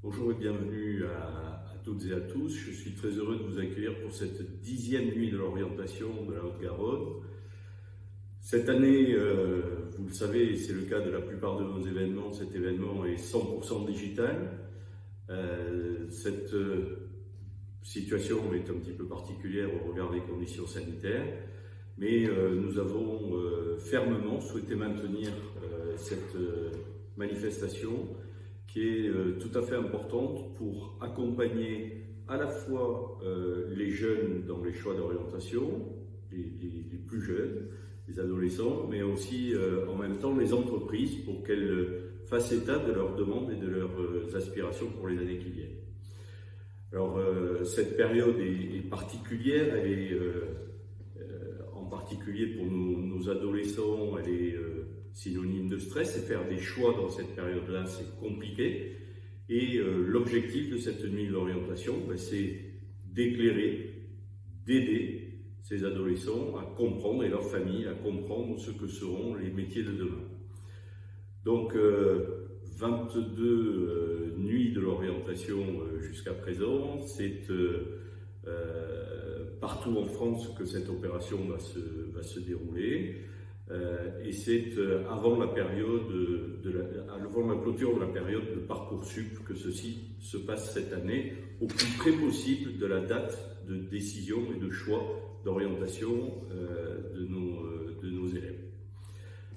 Bonjour et bienvenue à toutes et à tous. Je suis très heureux de vous accueillir pour cette 10e nuit de l'orientation de la Haute-Garonne. Cette année, vous le savez, et c'est le cas de la plupart de nos événements, cet événement est 100% digital. Cette situation est un petit peu particulière au regard des conditions sanitaires, mais nous avons fermement souhaité maintenir cette manifestation qui est tout à fait importante pour accompagner à la fois les jeunes dans les choix d'orientation, les plus jeunes, les adolescents, mais aussi en même temps les entreprises pour qu'elles fassent état de leurs demandes et de leurs aspirations pour les années qui viennent. Alors cette période est particulière, elle est en particulier pour nos adolescents, elle est synonyme de stress, et faire des choix dans cette période-là, c'est compliqué. Et l'objectif de cette nuit de l'orientation, c'est d'éclairer, d'aider ces adolescents à comprendre, et leurs familles à comprendre ce que seront les métiers de demain. Donc 22 nuits de l'orientation jusqu'à présent, c'est partout en France que cette opération va se dérouler. Et c'est avant la clôture de la période de Parcoursup que ceci se passe cette année, au plus près possible de la date de décision et de choix d'orientation de nos élèves.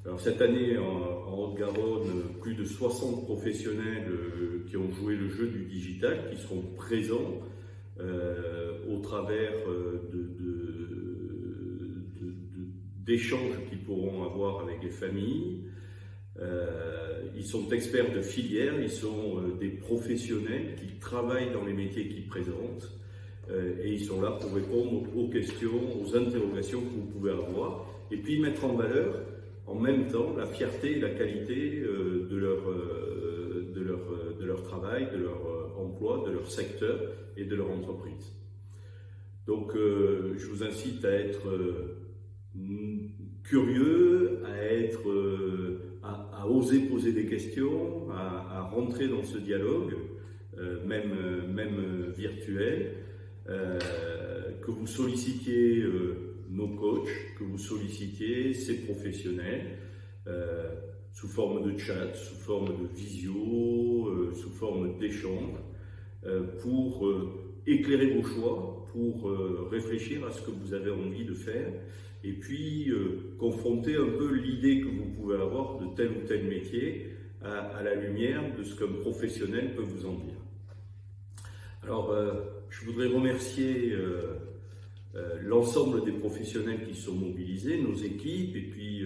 Alors cette année, en Haute-Garonne, plus de 60 professionnels qui ont joué le jeu du digital, qui seront présents au travers d'échanges qu'ils pourront avoir avec les familles. Ils sont experts de filière, ils sont des professionnels qui travaillent dans les métiers qu'ils présentent et ils sont là pour répondre aux questions, aux interrogations que vous pouvez avoir et puis mettre en valeur en même temps la fierté et la qualité de leur travail, de leur emploi, de leur secteur et de leur entreprise. Donc je vous incite à être curieux, à oser poser des questions, à rentrer dans ce dialogue, même virtuel, que vous sollicitiez nos coachs, que vous sollicitiez ces professionnels sous forme de chat, sous forme de visio, sous forme d'échange, pour éclairer vos choix, pour réfléchir à ce que vous avez envie de faire et puis confronter un peu l'idée que vous pouvez avoir de tel ou tel métier à la lumière de ce qu'un professionnel peut vous en dire. Alors, je voudrais remercier l'ensemble des professionnels qui sont mobilisés, nos équipes, et puis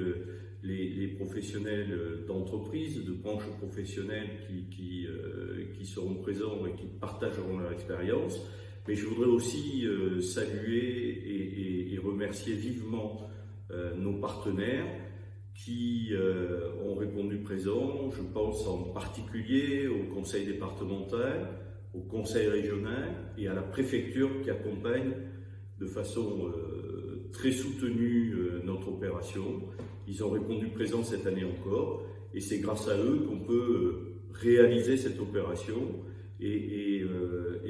les professionnels d'entreprise, de branches professionnelles qui seront présents et qui partageront leur expérience. Mais je voudrais aussi saluer et remercier vivement nos partenaires qui ont répondu présent. Je pense en particulier au conseil départemental, au conseil régional et à la préfecture qui accompagne de façon très soutenue notre opération. Ils ont répondu présent cette année encore et c'est grâce à eux qu'on peut réaliser cette opération et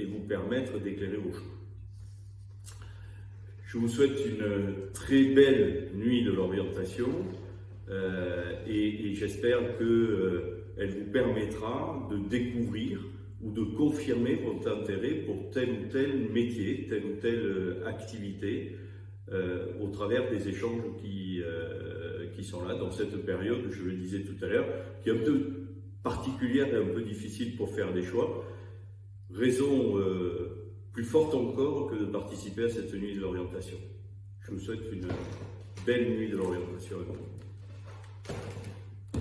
vous permettre d'éclairer vos choix. Je vous souhaite une très belle nuit de l'orientation et j'espère qu'elle vous permettra de découvrir ou de confirmer votre intérêt pour tel ou tel métier, telle ou telle activité au travers des échanges qui sont là dans cette période, je le disais tout à l'heure, qui est un peu particulière et un peu difficile pour faire des choix. Raison plus forte encore que de participer à cette nuit de l'orientation. Je vous souhaite une belle nuit de l'orientation.